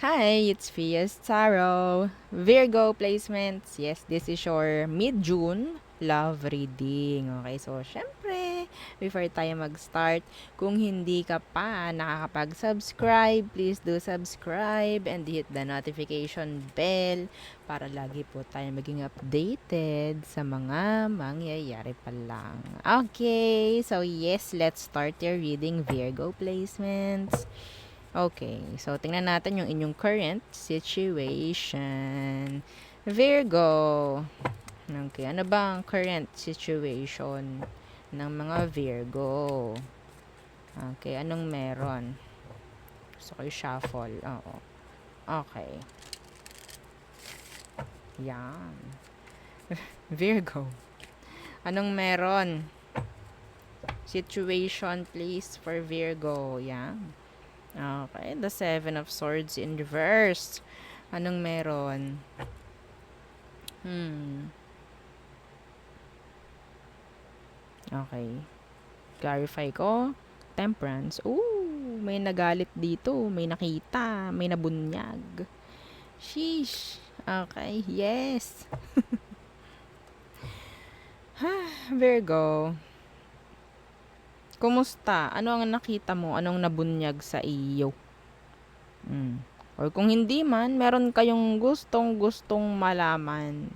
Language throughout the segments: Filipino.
Hi, it's Fias Tarot. Virgo placements. Yes, this is your mid-June love reading. Okay, so syempre, before tayo mag-start, kung hindi ka pa nakakapag-subscribe, please do subscribe and hit the notification bell para lagi po tayo maging updated sa mga mangyayari pa lang. Okay, so yes, let's start your reading, Virgo placements. Okay, so tingnan natin yung inyong current situation. Virgo. Okay, ano ba ang current situation ng mga Virgo? Okay, anong meron? Gusto ko shuffle. Oo. Okay. Yan. Virgo. Anong meron? Situation please for Virgo. Yan. Okay, the Seven of Swords in reverse. Anong meron? Okay. Clarify ko. Temperance. Ooh, may nagalit dito. May nakita. May nabunyag. Sheesh. Okay, yes. Virgo. Kumusta? Ano ang nakita mo? Anong nabunyag sa iyo? Or kung hindi man, meron kayong gustong-gustong malaman.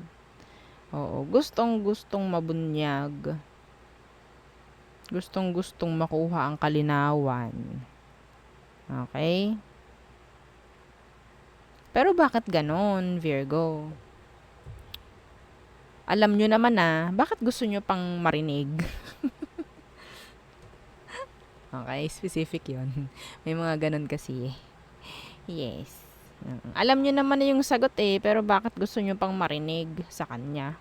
Oo, gustong-gustong mabunyag. Gustong-gustong makuha ang kalinawan. Okay? Pero bakit ganon, Virgo? Alam nyo naman na, bakit gusto nyo pang marinig? Okay, specific yon. May mga ganon kasi. Yes. Alam nyo naman na yung sagot pero bakit gusto nyo pang marinig sa kanya?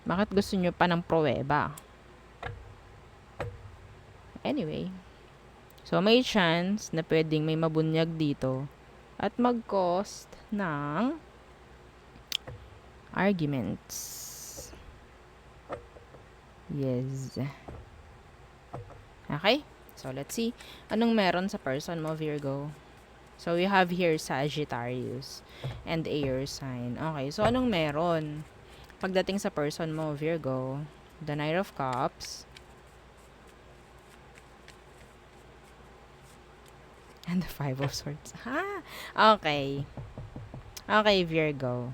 Bakit gusto nyo pa ng pruweba? Anyway. So, may chance na pwedeng may mabunyag dito at mag-cost ng arguments. Yes. Okay? So, let's see. Anong meron sa person mo, Virgo? So, we have here Sagittarius and air sign. Okay, so anong meron? Pagdating sa person mo, Virgo, the Knight of Cups, and the Five of Swords. Okay. Okay, Virgo.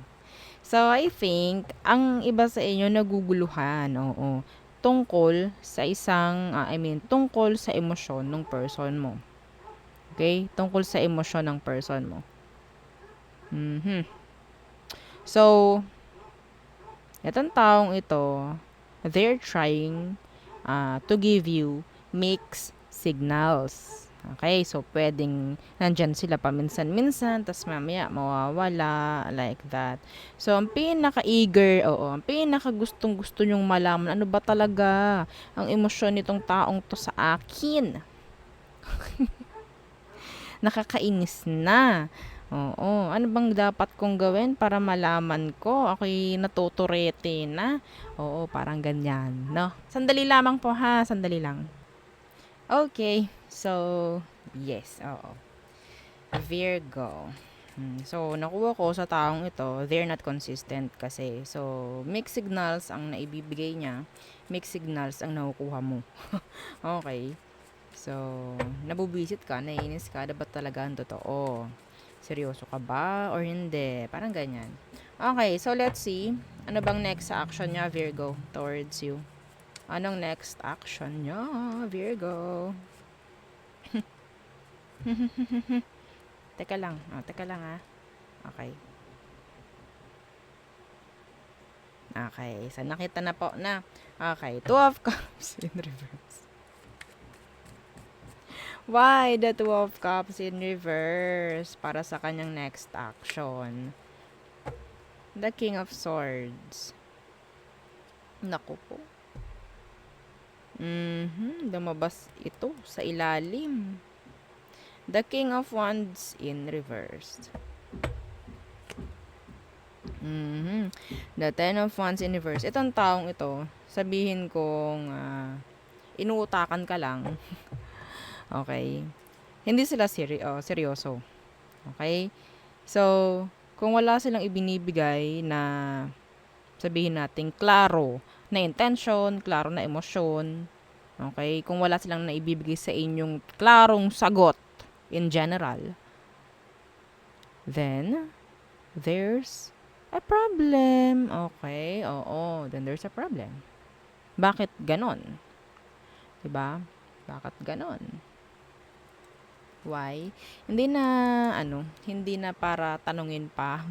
So, I think, ang iba sa inyo naguguluhan, oo. Tungkol sa tungkol sa emosyon ng person mo. Okay? Tungkol sa emosyon ng person mo. So, itong taong ito, they're trying to give you mixed signals. Okay, so pwedeng nandyan sila paminsan-minsan, tas mamaya mawawala, like that. So, ang pinaka-eager, ang pinaka-gustong-gusto nyong malaman, ano ba talaga ang emosyon nitong taong to sa akin? Nakakainis na. Oo, ano bang dapat kong gawin para malaman ko? Ako'y natuturete na. Oo, parang ganyan, no? Sandali lamang po ha, sandali lang. Okay, so, yes, oo. Virgo. So, nakuha ko sa taong ito, they're not consistent kasi. So, mixed signals ang naibibigay niya, mixed signals ang nakukuha mo. Okay. So, nabubisit ka, naiinis ka, dapat talaga ang totoo. Seryoso ka ba or hindi? Parang ganyan. Okay, so let's see. Ano bang next action niya, Virgo, towards you? Anong next action niya, Virgo? Teka lang. Teka lang ha. Okay. Okay, so nakita na po na. Okay, Two of Cups in reverse. Why the Two of Cups in reverse para sa kanyang next action? The King of Swords. Naku po. Lumabas ito sa ilalim. The King of Wands in reverse. The Ten of Wands in reverse. Itong taong ito, sabihin kong inuutakan ka lang. Okay. Hindi sila seryoso. Okay? So, kung wala silang ibinibigay na sabihin natin klaro na intention, klaro na emosyon, okay? Kung wala silang naibibigay sa inyong klarong sagot in general, then there's a problem. Okay? Oo, then there's a problem. Bakit ganon? 'Di ba? Bakit ganon? Why? Hindi na para tanungin pa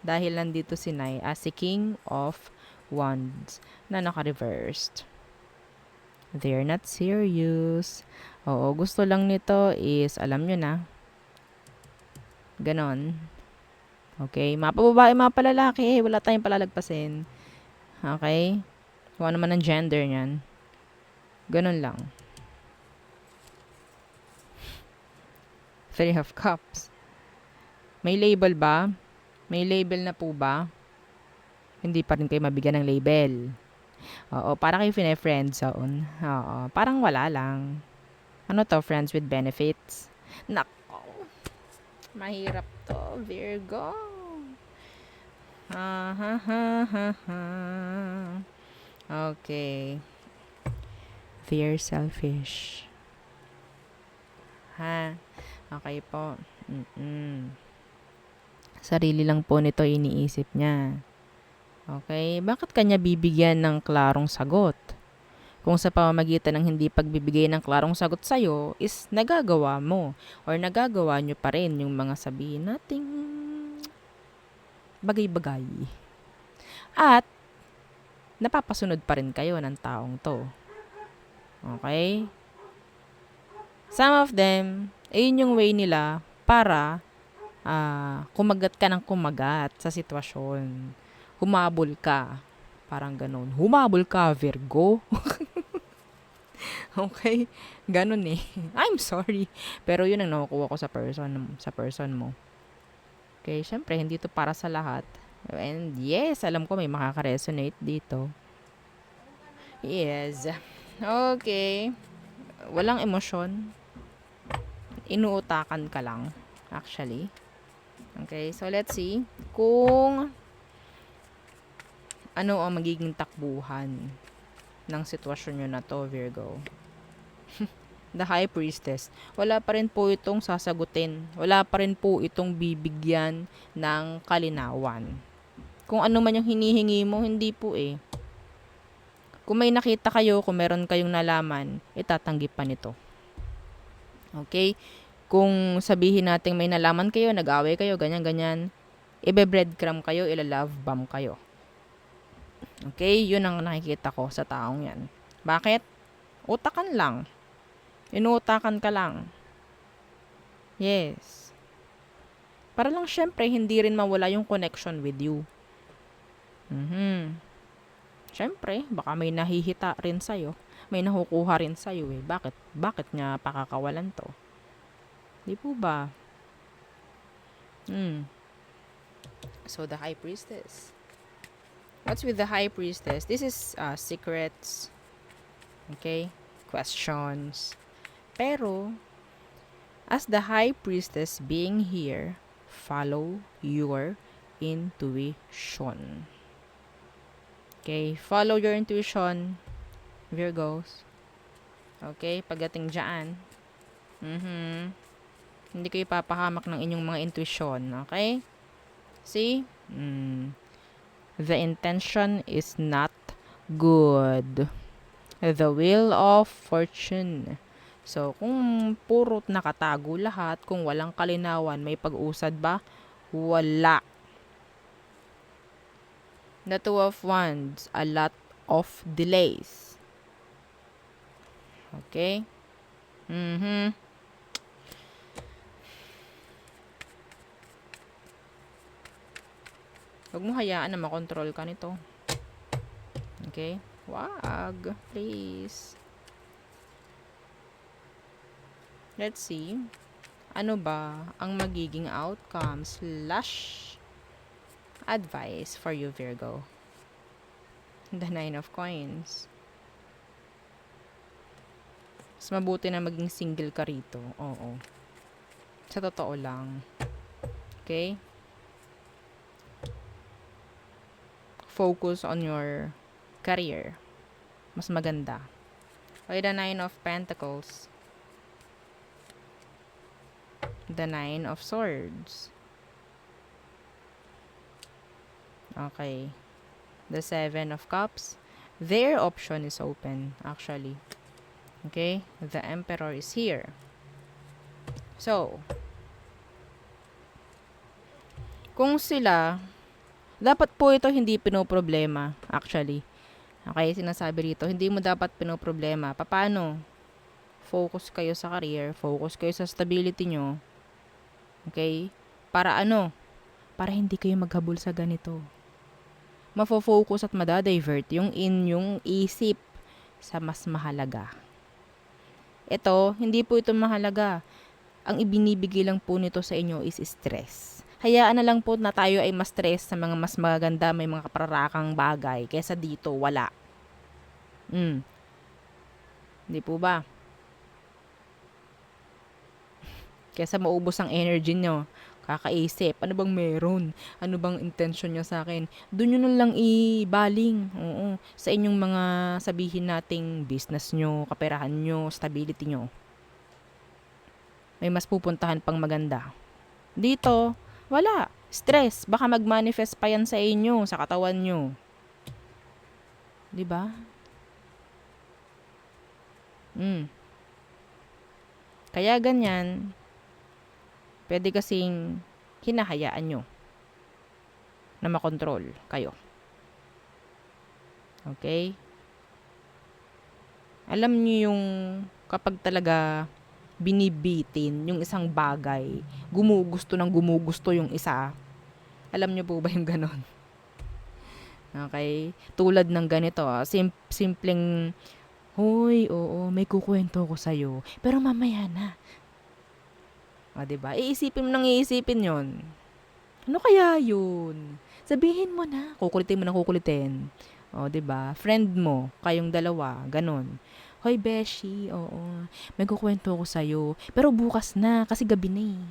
dahil nandito si Nay as si King of Wands na naka-reversed. They're not serious. Oo, gusto lang nito is, alam nyo na, ganon. Okay? Mga pababae, mga palalaki, wala tayong palalagpasin. Okay? Kung ano man ang gender niyan. Ganon lang. Three of Cups. May label ba? May label na po ba? Hindi pa rin kayo mabigyan ng label. Oo, para kayo fine-friend zone. Oo, parang wala lang. Ano to, friends with benefits? Nako, mahirap to, Virgo. Ha, ha, ha, ha, ha. Okay. They're selfish. Ha? Okay po. Sarili lang po nito iniisip niya. Okay? Bakit kanya bibigyan ng klarong sagot? Kung sa pamamagitan ng hindi pagbibigay ng klarong sagot sa'yo is nagagawa mo or nagagawa nyo pa rin yung mga sabihin nating bagay-bagay. At napapasunod pa rin kayo ng taong to. Okay? Some of them, ayun yung way nila para kumagat ka ng kumagat sa sitwasyon. Humabol ka. Parang ganun. Humabol ka, Virgo. Okay? Ganun eh. I'm sorry. Pero yun ang nakukuha ko sa person mo. Okay? Syempre, hindi to para sa lahat. And yes, alam ko may makaka-resonate dito. Yes. Okay. Walang emosyon. Inuutakan ka lang. Actually. Okay, so let's see kung ano ang magiging takbuhan ng sitwasyon nyo na to, Virgo. The High Priestess. Wala pa rin po itong sasagutin. Wala pa rin po itong bibigyan ng kalinawan. Kung ano man yung hinihingi mo, hindi po eh. Kung may nakita kayo, kung meron kayong nalaman, itatanggi pa nito. Okay? Kung sabihin natin may nalaman kayo, nag-away kayo, ganyan-ganyan, ibe-breadcrumb kayo, ila-love bomb kayo. Okay? Yun ang nakikita ko sa taong yan. Bakit? Utakan lang. Inuutakan ka lang. Yes. Para lang syempre, hindi rin mawala yung connection with you. Syempre, baka may nahihita rin sa'yo. May nakukuha rin sa'yo eh. Bakit niya pakakawalan to? Di po ba? So, the High Priestess. What's with the High Priestess? This is secrets. Okay? Questions. Pero, as the High Priestess being here, follow your intuition. Okay? Follow your intuition, Virgos. Okay? Pagdating dyan. Hindi kayo papahamak ng inyong mga intuition. Okay? See? The intention is not good. The Wheel of Fortune. So, kung puro nakatago lahat, kung walang kalinawan, may pag-usad ba? Wala. The Two of Wands, a lot of delays. Okay? Huwag mo hayaan na makontrol ka nito. Okay? Wag. Please. Let's see. Ano ba ang magiging outcome / advice for you, Virgo? The Nine of Coins. Mas mabuti na maging single ka rito. Oo. Sa totoo lang. Okay? Focus on your career. Mas maganda. Okay, the Nine of Pentacles. The Nine of Swords. Okay. The Seven of Cups. Their option is open, actually. Okay? The Emperor is here. So, kung sila, dapat po ito hindi pinoproblema, actually. Okay, sinasabi rito, hindi mo dapat pinoproblema. Paano? Focus kayo sa career, focus kayo sa stability nyo. Okay? Para ano? Para hindi kayo maghabol sa ganito. Mafo-focus at madadivert yung inyong isip sa mas mahalaga. Ito, hindi po ito mahalaga. Ang ibinibigay lang po nito sa inyo is stress. Hayaan na lang po na tayo ay mas stress sa mga mas magaganda, may mga kapararakang bagay, kaysa dito, wala. Hindi po ba? Kaysa maubos ang energy nyo, kakaisip, ano bang meron? Ano bang intention nyo sa akin? Doon nyo na lang ibaling. Oo, sa inyong mga sabihin nating business nyo, kaperahan nyo, stability nyo. May mas pupuntahan pang maganda. Dito, wala. Stress. Baka mag-manifest pa yan sa inyo, sa katawan nyo. Diba? Kaya ganyan, pwede kasing hinahayaan nyo na makontrol kayo. Okay? Alam nyo yung kapag talaga binibitin yung isang bagay, gumugusto yung isa. Alam nyo po ba yung ganon? Okay? Tulad ng ganito, simpleng, hoy, oo, may kukwento ko sa'yo, pero mamaya na. Diba? Iisipin yon. Ano kaya yun? Sabihin mo na. Kukulitin mo na kukulitin. Diba? Friend mo, kayong dalawa, ganon. Hoy, Beshi, oo, may kukwento ko sa'yo. Pero bukas na, kasi gabi na eh.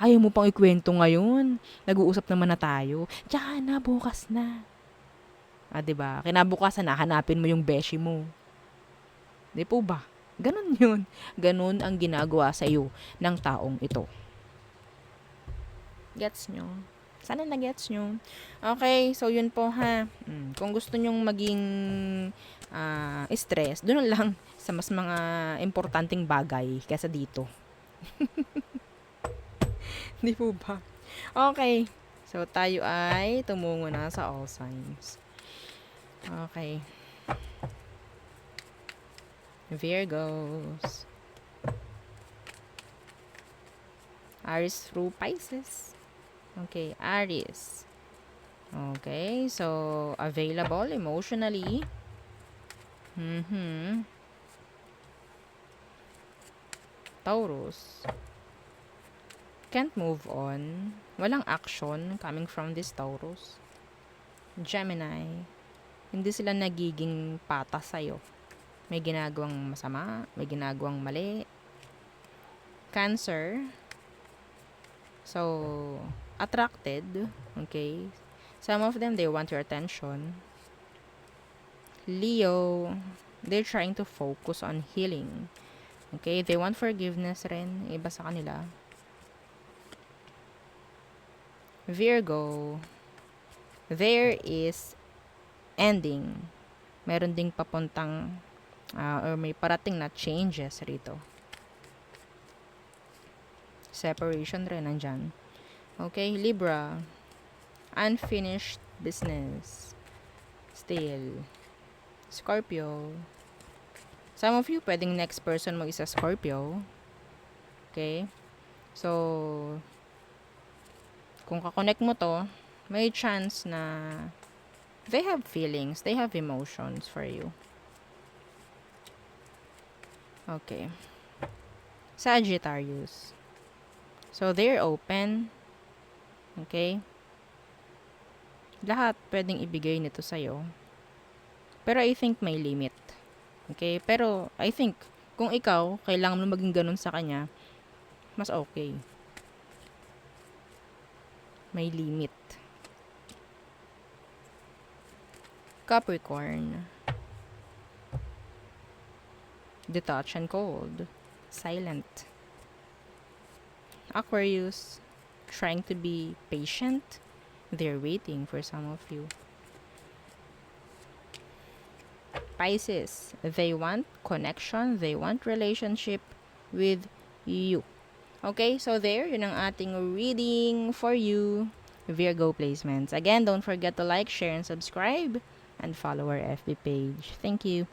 Ayaw mo pang ikwento ngayon. Nag-uusap naman na tayo. Tsaka na, bukas na. Diba? Kinabukasan na, hanapin mo yung Beshi mo. Di po ba? Ganon yun. Ganon ang ginagawa sa iyo ng taong ito. Gets nyo? Sana na-gets nyo. Okay, so yun po ha. Kung gusto nyong maging stress, doon lang sa mas mga importanteng bagay kaysa dito. Di po ba? Okay. So, tayo ay tumungo na sa all signs. Okay. Virgos. Aries through Pisces. Okay, Aries. Okay, so available emotionally. Taurus. Can't move on. Walang action coming from this Taurus. Gemini. Hindi sila nagiging patas sa'yo. May ginagawang masama, may ginagawang mali. Cancer. So, attracted. Okay. Some of them, they want your attention. Leo, they're trying to focus on healing. Okay. They want forgiveness rin. Iba sa kanila. Virgo, there is ending. Meron ding papuntang or may parating na changes rito. Separation rin nandyan. Okay, Libra, unfinished business. Still. Scorpio, some of you, pwedeng next person mo isa Scorpio. Okay? So, kung kakonect mo to, may chance na they have feelings, they have emotions for you. Okay. Sagittarius. So, they're open. Okay? Lahat pwedeng ibigay nito sa'yo. Pero I think may limit. Okay? Pero I think, kung ikaw, kailangan mo maging ganun sa kanya, mas okay. May limit. Capricorn. Detached and cold. Silent. Aquarius. Trying to be patient. They're waiting for some of you. Pisces. They want connection. They want relationship with you. Okay, so there, yun ang ating reading for you, Virgo placements. Again, don't forget to like, share, and subscribe, and follow our FB page. Thank you.